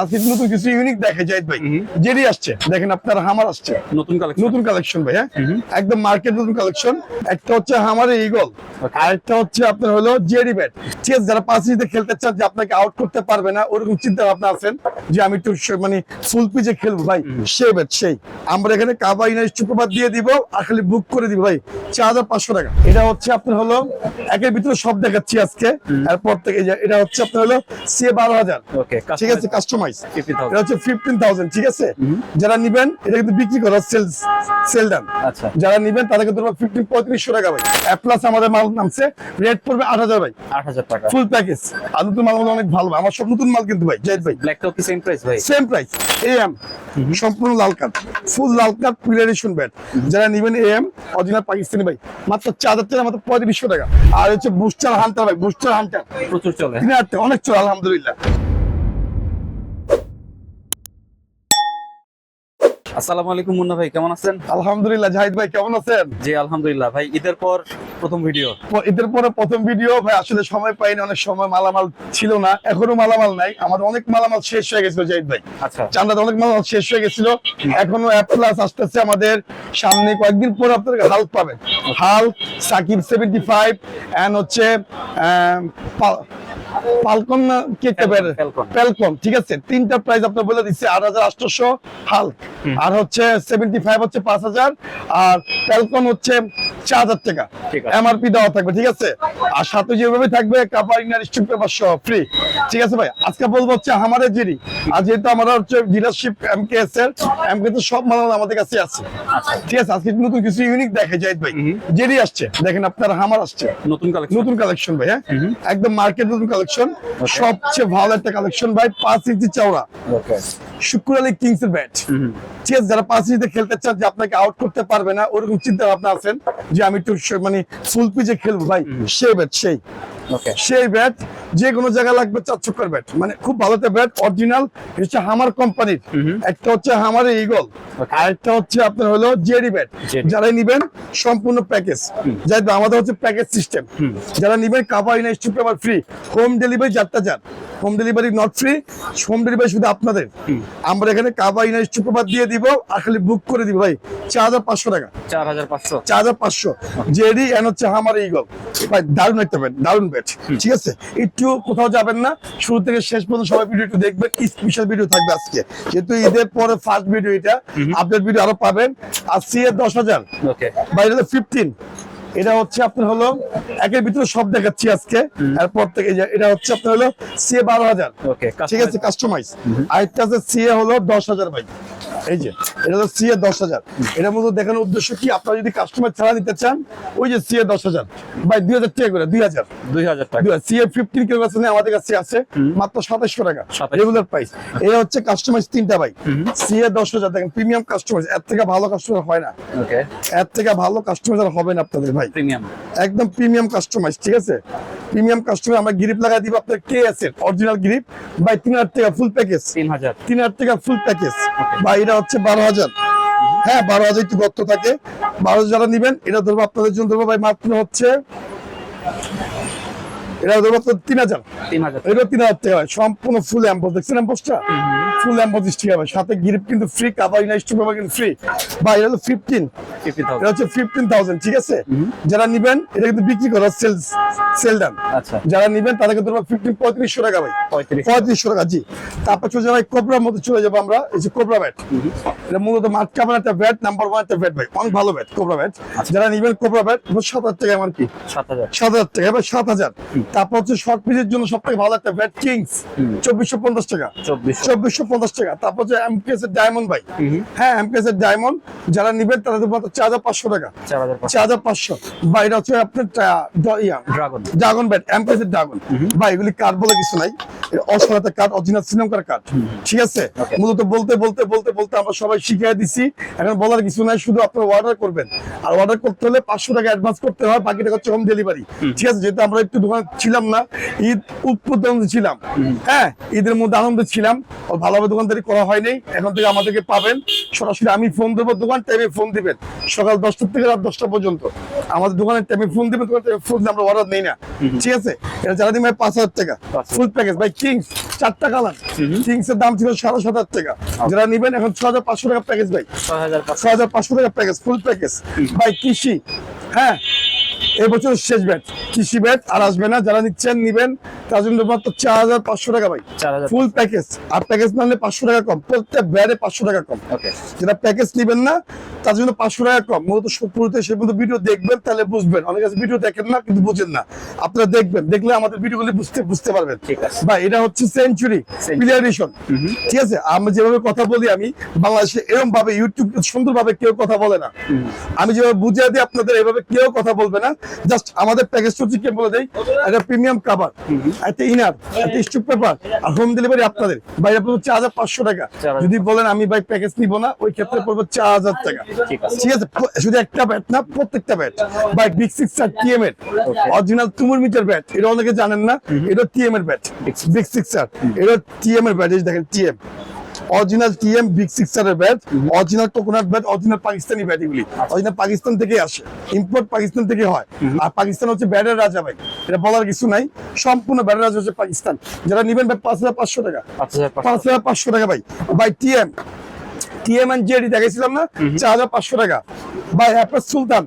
আজকে নতুন কিছু ইউনিক দেখে জাহিদ ভাই, জেডি আসছে, দেখেন আপনার হামার আসছে, নতুন কালেকশন ভাই। হ্যাঁ, একদম মার্কেট নতুন কালেকশন। একটা হচ্ছে হামারের ইগল, আর একটা হচ্ছে আপনার হলো জেডি ব্যাট। ঠিক আছে, যারা 5 ইঞ্চিতে খেলতে চান, যে আপনাকে আউট করতে পারবে না ওরকম চিন্তা ভাবনা আছেন যে আমি একটু মানে ফুল পিচে খেলবো ভাই, সেই ব্যাট সেই আমরা এখানে কাবা ইনার পেপার দিয়ে দিব, আর খালি বুক করে দিব ভাই 4500 টাকা। এটা হচ্ছে আপনার হলো একের ভিতরে সব দেখাচ্ছি আজকে, এরপর থেকে এটা হচ্ছে আপনার হলো C12000। ঠিক আছে, কাস্টমাইজ। এটা হচ্ছে 15000। ঠিক আছে, যারা নিবেন এটা কিন্তু বিক্রি করা সেল ডান। আচ্ছা, যারা নিবেন তাদেরকে ধরো 3500 টাকা ভাই। প্লাস আমাদের মাল নামছে, রেট পড়বে 8000 ভাই, 8000 টাকা ফুল প্যাকেজ। আর নতুন মাল অনেক ভালো, আমার সব নতুন মাল কিন্তু ভাই জাহিদ ভাই। ব্ল্যাকটাও কি সেম প্রাইস ভাই? Same price. এএম সম্পূর্ণ লাল কাট, ফুল লাল কাট প্রিলারেশন ব্যাট। যারা নিবেন এএম অরিজিনাল পাকিস্তানি ভাই, মাত্র 4000 টাকা, মাত্র 3500 টাকা। আর হচ্ছে বুস্টার হান্টার ভাই, বুস্টার হান্টার প্রচুর চলে, অনেক চলে আলহামদুলিল্লাহ। আসসালামু আলাইকুম মুন্না ভাই, কেমন আছেন? আলহামদুলিল্লাহ। জাহিদ ভাই কেমন আছেন? জি আলহামদুলিল্লাহ ভাই। ঈদের পর প্রথম ভিডিও ভাই, আসলে সময় পাইনি, অনেক সময় মালামাল ছিল না, এখনো মালামাল নাই, আমাদের অনেক মালামাল শেষ হয়ে গেছিল জাহিদ ভাই। আচ্ছা, চান্দাতে অনেক মালামাল শেষ হয়ে গেছিল, এখনো প্লাস আসতেছে আমাদের সামনে, কয়েকদিন পর আপনারা হাল্ক পাবেন। হাল্ক, সাকিব 75 এন্ড হচ্ছে ফালকন ফ্যালকন। ঠিক আছে, তিনটা প্রাইস আপনার বলে দিচ্ছি, 8800 হাল্ক, আর হচ্ছে 75 হচ্ছে 5000, আর ফ্যালকন হচ্ছে 4000 টাকা এমআরপি দেওয়া থাকবে। ঠিক আছে, আর সাথে যেভাবে থাকবে কাভার ইনার স্ট্রিপ পেপার সহ ফ্রি। ঠিক আছে ভাই, আজকে বলবো হচ্ছে আমাদের জেডি। আর যেহেতু আমরা হচ্ছে ডিলারশিপ এমকেএস এর, এমকেএস এর সব মাল আমাদের কাছে আছে। ঠিক আছে, আজকে নতুন কিছু ইউনিক দেখে জাহিদ ভাই, জেডি আসছে, দেখেন আপনার হামার আসছে, নতুন কালেকশন ভাই। হ্যাঁ, একদম মার্কেট নতুন কালেকশন, সবচেয়ে ভালো একটা কালেকশন ভাই। 5 ইঞ্চি চওড়া শুক্র আলী কিংস এর ব্যাট। ঠিক আছে, যারা 5 ইঞ্চিতে খেলতে চান, যে আপনাকে আউট করতে পারবে না ওরকম চিন্তা ভাবনা আছেন যে আমি একটু মানে ফুল পিচে খেলবো ভাই, সেই ব্যাট সেই ব্যাট যে কোনো জায়গায় লাগবে। 4 চক্কর ব্যাট, মানে খুব ভালো একটা ব্যাট, অরিজিনাল হচ্ছে হামার কোম্পানির। একটা হচ্ছে হামারের ইগল, আর একটা হচ্ছে আপনার হলো জেডি ব্যাট। যারা নিবেন সম্পূর্ণ প্যাকেজ, যাই আমাদের হচ্ছে প্যাকেজ সিস্টেম। যারা নিবেন cover inner strip paper free, home delivery যাত্রা যান, home delivery not free, home delivery শুধু আপনাদের। আমরা এখানে কাভার ইনার স্ট্রিপ পেপার দিয়ে দিব, আর খালি বুক করে দিব ভাই 4500 টাকা। 4500 জেডি এন্ড হচ্ছে হামার ইগল ভাই, দারুণ একটা ব্যাট, দারুণ ব্যাট। ঠিক আছে, একটু কোথাও যাবেন না, শুরু থেকে শেষ পর্যন্ত সবাই ভিডিও একটু দেখবেন, স্পেশাল ভিডিও থাকবে আজকে, যেহেতু ঈদের পরে ফার্স্ট ভিডিও, এটা আপডেট ভিডিও আরো পাবেন। আর সিএ 10000 ভাই, এটা 15। এটা হচ্ছে আপনার হলো একের ভিতরে সব দেখাচ্ছি আজকে, এরপর থেকে এটা হচ্ছে আপনার হলো C12000। ঠিক আছে, কাস্টমাইজ। আর একটা আছে সিএ হলো 10000 ভাই। এই যে এটা হলো সিএ 10000। এটার মধ্যে দেখানোর উদ্দেশ্য কি, আপনারা যদি কাস্টমার ছাড়া নিতে চান, ওই যে সিএ 10000 ভাই 2000 টাকা করে, 2000 টাকা। সিএ 15 কিলো আছে আমাদের কাছে আছে মাত্র 2700 টাকা রেগুলার প্রাইস। এই হচ্ছে কাস্টমাইজ তিনটা ভাই, সিএ 10000। দেখেন প্রিমিয়াম কাস্টমাইজ, এর থেকে ভালো কাস্টমার হয় না, এর থেকে ভালো কাস্টমার হবে না আপনাদের ভাই, প্রিমিয়াম, একদম প্রিমিয়াম কাস্টমাইজ। ঠিক আছে, প্রিমিয়াম কাস্টমার আমরা গ্রিপ লাগাই দিব আপনার কেএস এর অরিজিনাল গ্রিপ ভাই, 3000 টাকা ফুল প্যাকেজ, 3000 টাকা ফুল প্যাকেজ ভাই। এটা হচ্ছে 12000। হ্যাঁ, 12000 একটু গর্ত থাকে, 12000 যারা নিবেন এটা ধরবো আপনাদের জন্য ধরবো ভাই মাত্র হচ্ছে, এটা ধরবো 3000। এটা 3000 টাকা ভাই, সম্পূর্ণ ফুল এম্বোস। দেখছেন এম্বোসটা, ফুল এম্বোস ঠিক হবে, সাথে গ্রিপ কিন্তু free, cover inner strip paper কিন্তু ফ্রি ভাই। এটা হলো 15, এটা হচ্ছে 15000। ঠিক আছে, যারা নিবেন এটা কিন্তু বিক্রি করা সেল ডান। আচ্ছা, যারা নিবেন তাদেরকে ধরবো 3500 টাকা ভাই, 3500 টাকা। জি, তারপর চলে যাবে কোবরার মধ্যে চলে যাবো আমরা। এই যে কোবরা ব্যাট, এটা মূলত মাঠ কাভার একটা ব্যাট, নাম্বার 1 একটা ব্যাট ভাই, অনেক ভালো ব্যাট কোবরা ব্যাট। যারা নিবেন কোবরা ব্যাট 7000 টাকা, আমার কি 7000 টাকা ভাই, 7000। তারপর হচ্ছে শর্ট পিচের জন্য সব থেকে ভালো একটা ব্যাট কিংস, 2450 টাকা, 2450 টাকা। তারপর হচ্ছে এমকেএস এর ডায়মন্ড ভাই। হ্যাঁ, এমকেএস এর ডায়মন্ড যারা নিবেন তাদের মাত্র 4500 টাকা, 4500 ভাই। এটা হচ্ছে আপনার ড্রাগন ব্যাট, এমকেএস এর ড্রাগন ভাই। এগুলি কার্ড বলে কিছু নাই, অসহায়তা কার্ড, অরিজিনাল শ্রীলঙ্কার কার্ড। ঠিক আছে, মূলত বলতে বলতে বলতে বলতে আমরা সবাই শিখিয়ে দিছি, এখন বলার কিছু নাই, শুধু আপনারা অর্ডার করবেন। আর অর্ডার করতে হলে 500 টাকা অ্যাডভান্স করতে হয়, বাকি টাকা হচ্ছে হোম ডেলিভারি। ঠিক আছে, যেহেতু আমরা একটু দোকানে ছিলাম না, ঈদ উৎপত্তি ছিলাম, হ্যাঁ ঈদের মধ্যে আনন্দে ছিলাম, ভালোভাবে দোকানদারি করা হয়নি। এখন থেকে আমাদেরকে পাবেন সরাসরি, আমি ফোন দেবো, দোকান টাইমে ফোন দিবেন, সকাল 10টা থেকে রাত 10টা পর্যন্ত। আমাদের দোকানের টাইমে ফোন দিবেন, দোকানের টাইমে ফোন আমরা অর্ডার নেই না, ঠিক আছে? এটা যারা দিবেন 5,000 টাকা ফুল প্যাকেজ ভাই। কিংস 4টা কালার, কিংস এর দাম ছিল 7,500 টাকা, যারা নিবেন এখন 6,500 টাকা প্যাকেজ ভাই, 6,500 টাকা প্যাকেজ ফুল প্যাকেজ ভাই। কৃষি, হ্যাঁ এই বছর শেষ ব্যাট, কৃষি ব্যাট আর আসবে না, যারা নিচ্ছেন নিবেন তার জন্য মাত্র 4,500 টাকা ভাই ফুল প্যাকেজ। আর প্যাকেজ না নিলে 500 টাকা কম, প্রত্যেক ব্যাটে 500 টাকা কম। যেটা প্যাকেজ নিবেন না তার জন্য 500 টাকা কম। মূলত শুরুতে সে মতো ভিডিও দেখবেন তাহলে বুঝবেন, অনেক কাছে ভিডিও দেখেন না কিন্তু বুঝেন না, আপনারা দেখবেন, দেখলে আমাদের ভিডিওগুলি বুঝতে পারবেন ভাই। এটা হচ্ছে সেঞ্চুরি প্লে এডিশন, ঠিক আছে? আমি যেভাবে কথা বলি, আমি বাংলাদেশে এরকম ভাবে ইউটিউব সুন্দর ভাবে কেউ কথা বলে না, আমি যেভাবে বুঝিয়ে দিই আপনাদের এভাবে কেউ কথা বলবে না। জাস্ট আমাদের প্যাকেজ হচ্ছে কি বলে দেই, একটা প্রিমিয়াম কভার, একটা ইনার, একটা স্টুপ পেপার আর হোম ডেলিভারি আপনাদের ভাই আপনাদের 4,500 টাকা। যদি বলেন আমি ভাই প্যাকেজ নিব না, ওই ক্ষেত্রে পড়বে 4,000 টাকা, ঠিক আছে? শুধু একটা ব্যাট না, প্রত্যেকটা ব্যাট ভাই। বিগ সিক্সার টিএম এর অরিজিনাল তুমুর মিটার ব্যাট, এটা অনেকে জানেন না, এটা টিএম এর ব্যাট। বিগ সিক্সার এটা টিএম এর ব্যাট, এই দেখেন টিএম, অরিজিনাল টিএম বিগ সিক্সারের bat, original coconut bat, original Pakistani bat. এগুলি অরিজিনাল পাকিস্তান থেকে আসে, ইম্পোর্ট পাকিস্তান থেকে হয়। আর পাকিস্তান হচ্ছে ব্যাটের রাজা ভাই, এটা বলার কিছু নাই, সম্পূর্ণ ব্যাটের রাজা হচ্ছে পাকিস্তান। যারা নিবেন ভাই 5,500 টাকা, 5,500 টাকা ভাই। ভাই টিএম এন্ড জেডি দেখাইছিলাম না, 4,500 টাকা ভাই। অ্যাপেল সুলতান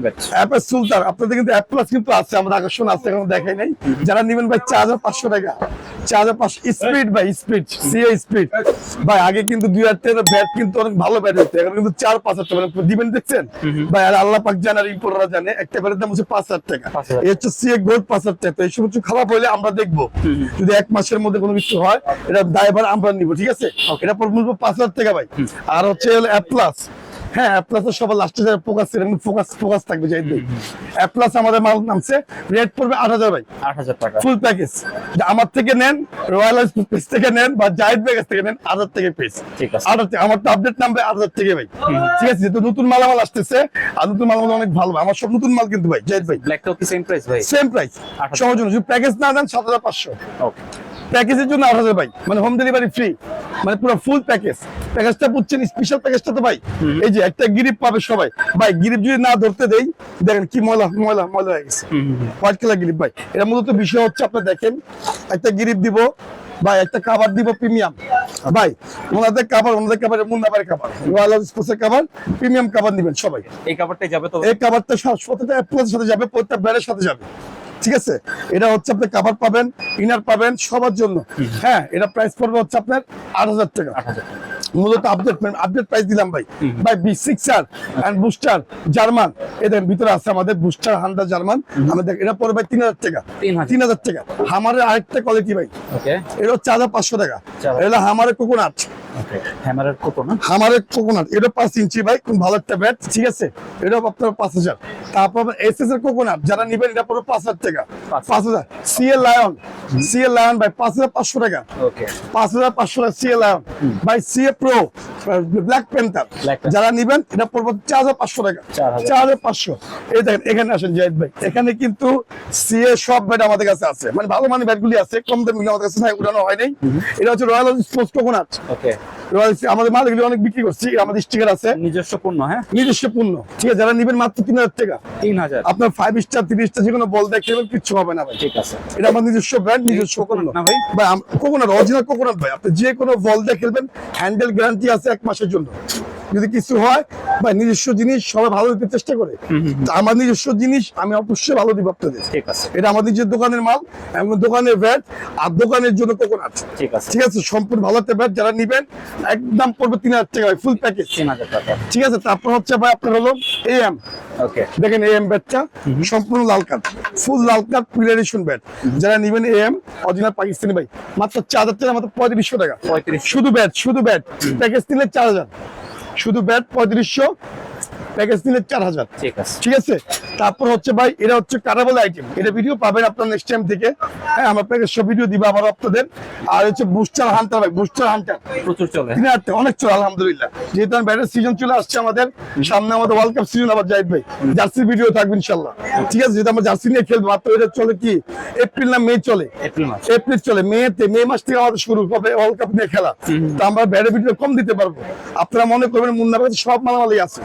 ব্যাট, অ্যাপেল সুলতান আপনাদের কিন্তু অ্যাপ্লাস কিন্তু আছে, আমাদের আকর্ষণ আছে, এখন দেখাই নাই। যারা নিবেন ভাই 4,500 টাকা, 4,500। স্পিড ভাই, স্পিড সিএ স্পিড ভাই। আগে কিন্তু 2013 ব্যাট কিন্তু অনেক ভালো ব্যাট হতো, এখন কিন্তু 4-5 হাজার টাকা দিবেন, দেখছেন ভাই? আর আল্লাহ পাক জানে আর ইম্পোর্টাররা জানে, একটা ব্যাটের দাম হচ্ছে 5,000 টাকা। এই হচ্ছে সিএ গোল্ড 5,000 টাকা। তো এইসব কিছু খারাপ হলে আমরা দেখবো, যদি 1 মাসের মধ্যে কোনো কিছু হয় এটা দায়ভার আমরা নিব, ঠিক আছে? এটা পর মূল্য 5,000 টাকা ভাই। আর হচ্ছে অ্যাপ্লাস, হ্যাঁ অ্যাপ্লাসের সবার লাস্টে যাবে ফোকাস, এরকম ফোকাস থাকবে যাই দিই। অ্যাপ্লাস আমাদের মাল নামছে, রেট পড়বে 8,000 ভাই, 8,000 টাকা ফুল প্যাকেজ। আমার থেকে নেন, রয়্যাল পেজ থেকে নেন বা জাহিদ প্যাকেজ থেকে নেন, 8,000 টাকা পেজ, ঠিক আছে? 8,000 টাকা আমার তো আপডেট নামবে 8,000 টাকা ভাই, ঠিক আছে? যেহেতু নতুন মালামাল আসতেছে, আর নতুন মালামাল অনেক ভালো, আমার সব নতুন মাল কিন্তু ভাই। জাহিদ ভাই ব্ল্যাকটাও কি সেম প্রাইস ভাই? সেম প্রাইস সবার জন্য। যদি প্যাকেজ না দেন 7,500, ওকে। প্যাকেজের জন্য 8,000 ভাই, মানে হোম ডেলিভারি ফ্রি, মানে পুরো ফুল প্যাকেজ। প্যাকেজটা বুঝছেন, স্পেশাল প্যাকেজটা তো ভাই। এই যে একটা গিরিপ পাবে সবাই ভাই, গিরিপ যদি না ধরতে দেই, দেখেন কি ময়লা ময়লা ময়লা হয়ে গেছে, হোয়াইট কালার গিরিপ ভাই। এর মূলত বিষয় হচ্ছে আপনার দেখেন, একটা গিরিপ দিব ভাই, একটা কাভার দিব প্রিমিয়াম ভাই। ওনাদের কাভার, মুন্নাবাড়ির কাভার, রয়্যাল স্পোর্টসের কাভার, প্রিমিয়াম কাভার নিবেন সবাই। এই কাভারটাই যাবে তো? এই কাভারটা প্রত্যেকটা অ্যাপ্লাসের সাথে যাবে, প্রত্যেকটা ব্যাটের সাথে যাবে, ঠিক আছে? এটা হচ্ছে আপনি কাভার পাবেন, ইনার পাবেন সবার জন্য। হ্যাঁ, এটা প্রাইস পড়বে হচ্ছে আপনার 8,000 টাকা। মূলত আপডেট প্রাইস দিলাম ভাই। ভাই বি সিক্সার এন্ড বুস্টার জার্মান, এদের ভিতরে আছে আমাদের বুস্টার হান্ডা জার্মান, আমাদের এটা পড়বে ভাই 3,000 টাকা, 3,000 টাকা। হামারের আরেকটা কোয়ালিটি ভাই, ওকে, এটা 4,500 টাকা। এটা হামারের কোকোনাট, হামারের কোকোনাট, এটা 5 ইঞ্চি ভাই, কোন ভালো একটা ব্যাট, ঠিক আছে? এটা আপনার 5,000। তারপর এসএস এর কোকোনাট যারা নিবেন, এটা পড়বে 5,000 টাকা, 5,000। সিএল লায়ন ভাই 5,500 টাকা, ওকে, 5,500 টাকা সিএল লায়ন ভাই। সিএ প্রো ব্ল্যাক প্যান্থার যারা নিবেন, এটা পড়বে 4,500 টাকা, 4,500। এই দেখেন এখানে আসেন জাহিদ ভাই, এখানে কিন্তু সিএ সব ব্যাট আমাদের কাছে আছে, মানে ভালো মানের ব্যাটগুলি আছে, কম দামি আমাদের কাছে নাই, উঠানো হয় নাই। এটা হচ্ছে রয়্যাল স্পোর্টস কোকোনাট, ওকে। আমাদের মালগুলি অনেক বিক্রি করছি, আমাদের স্টিকার আছে, নিজস্ব পণ্য, হ্যাঁ নিজস্ব পণ্য, ঠিক আছে? যারা নিবেন মাত্র 3,000 টাকা, 3,000। আপনার 5 স্টার 3 স্টার যে কোনো বল দেখবেন কিচ্ছু হবে না ভাই, ঠিক আছে? এটা আমার নিজস্ব ব্র্যান্ড, নিজস্ব পণ্য না ভাই। ভাই কোকোনাট, অরিজিনাল কোকোনাট ভাই। আপনি যে কোনো বল দিয়ে খেলবেন, হ্যান্ডেল গ্যারান্টি আছে 1 মাসের জন্য। যদি কিছু হয় ভাই, নিজস্ব জিনিস সবাই ভালো দিতে চেষ্টা করে, আমার নিজস্ব জিনিস আমি অবশ্যই ভালো দিব আপনাদের, ঠিক আছে? এটা আমাদের নিজের দোকানের মাল, এবং দোকানের ব্যাট আর দোকানের জন্য কোকোনাট, ঠিক আছে? ঠিক আছে, সম্পূর্ণ ভালো একটা ব্যাট। যারা নিবেন একদম পড়বে 3,000 টাকা ভাই, ফুল প্যাকেজ 3,000 টাকা, ঠিক আছে? তারপর হচ্ছে ভাই আপনার হলো এএম, ওকে, দেখেন এএম ব্যাটটা সম্পূর্ণ লাল কাট, ফুল লাল কাট প্রিলারেশন ব্যাট। যারা নিবেন এএম অরিজিনাল পাকিস্তানি ভাই, মাত্র 4,000 টাকা, মাত্র 3,500 টাকা, 35। শুধু ব্যাট প্যাকেজ নিলে 4,000, শুধু ব্যাট 3,500, প্যাকেজ নিলে 4,000, ঠিক আছে? ঠিক আছে। তারপর হচ্ছে ভাই, এটা হচ্ছে কারাবল আইটেম, এটা ভিডিও পাবেন আপনার নেক্সট টাইম থেকে, হ্যাঁ আমরা প্যাকেজ সব ভিডিও দিব আবার আপনাদের। আর হচ্ছে বুস্টার হান্টার ভাই, বুস্টার হান্টার প্রচুর চলে, অনেক চলে আলহামদুলিল্লাহ। যেহেতু ব্যাটের সিজন চলে আসছে আমাদের সামনে, আমাদের ওয়ার্ল্ড কাপ সিজন আবার জাহিদ ভাই, জার্সি ভিডিও থাকবে ইনশাআল্লাহ, ঠিক আছে? যেহেতু আমরা জার্সি নিয়ে খেলবো, মাত্র এটা চলে কি এপ্রিল না মে চলে, এপ্রিল চলে, মে মাস থেকে আমাদের শুরু হবে ওয়ার্ল্ড কাপ নিয়ে খেলা। তো আমরা ব্যাটের ভিডিও কম দিতে পারবো, আপনারা মনে করবেন মুন্না ভাই সব মালামালি আছে,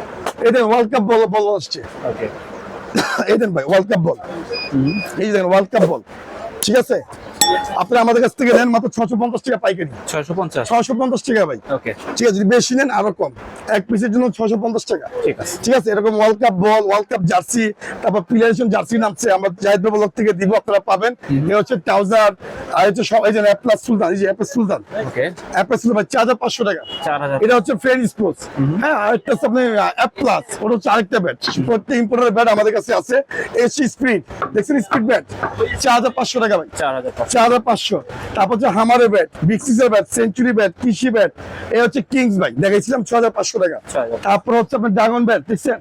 এটা ওয়ার্ল্ড কাপ বল আসছে, এই দেন ভাই ওয়ার্ল্ড কাপ বল, এই দেখেন ওয়ার্ল্ড কাপ বল, ঠিক আছে। আপনি আমাদের কাছ থেকে নেন মাত্র 650 টাকা পাইকারি, 650। 650 টাকা ভাই, ওকে, ঠিক আছে। যদি বেশি নেন আরো কম, এক পিসের জন্য 650 টাকা, ঠিক আছে। ঠিক আছে। এরকম ওয়ার্ল্ড কাপ বল, ওয়ার্ল্ড কাপ জার্সি, তারপর প্লেয়ারেশন জার্সি নামছে, আমরা জাহিদ ভাই ব্লগ থেকে দিব, আপনারা পাবেন। এ হচ্ছে ট্রাউজার, আর হচ্ছে সব এই যে অ্যাপ্লাস সুলতান, এই যে অ্যাপ্লাস সুলতান, ওকে, অ্যাপ্লাস সুলতান ভাই 4500 টাকা। 4000। এটা হচ্ছে ফ্রেন্ড স্পোর্টস, হ্যাঁ। আরেকটা হচ্ছে আপনি অ্যাপ্লাস, ওটা হচ্ছে আরেকটা ব্যাট, প্রত্যেক ইম্পোর্টার ব্যাট আমাদের কাছে আছে। এসি স্পিড, দেখছেন স্পিড ব্যাট 4500 টাকা ভাই, 4500। 4500। তারপর হচ্ছে হামারের ব্যাট, বিক্সিসের ব্যাট, সেঞ্চুরি ব্যাট, কৃষি ব্যাট, এ হচ্ছে কিংস ভাই, দেখাইছিলাম 6500 টাকা। 6000। তারপর হচ্ছে আপনার ড্রাগন ব্যাট, দেখছেন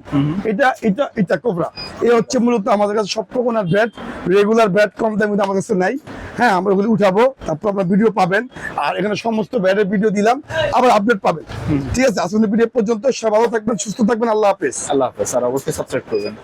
এটা এটা এটা কোবরা। এ হচ্ছে মূলত আমাদের কাছে সবকোনার ব্যাট, রেগুলার ব্যাট কম দামে আমাদের কাছে নাই, হ্যাঁ। আমরা ওগুলো উঠাবো, তারপর আপনার ভিডিও পাবেন, আর এখানে সমস্ত ব্যাটের ভিডিও দিলাম, আবার আপডেট পাবেন, ঠিক আছে। আজকের ভিডিও পর্যন্ত, সবাই ভালো থাকবেন, সুস্থ থাকবেন, আল্লাহ হাফেজ। আল্লাহ হাফেজ। আর অবশ্যই সাবস্ক্রাইব করবেন।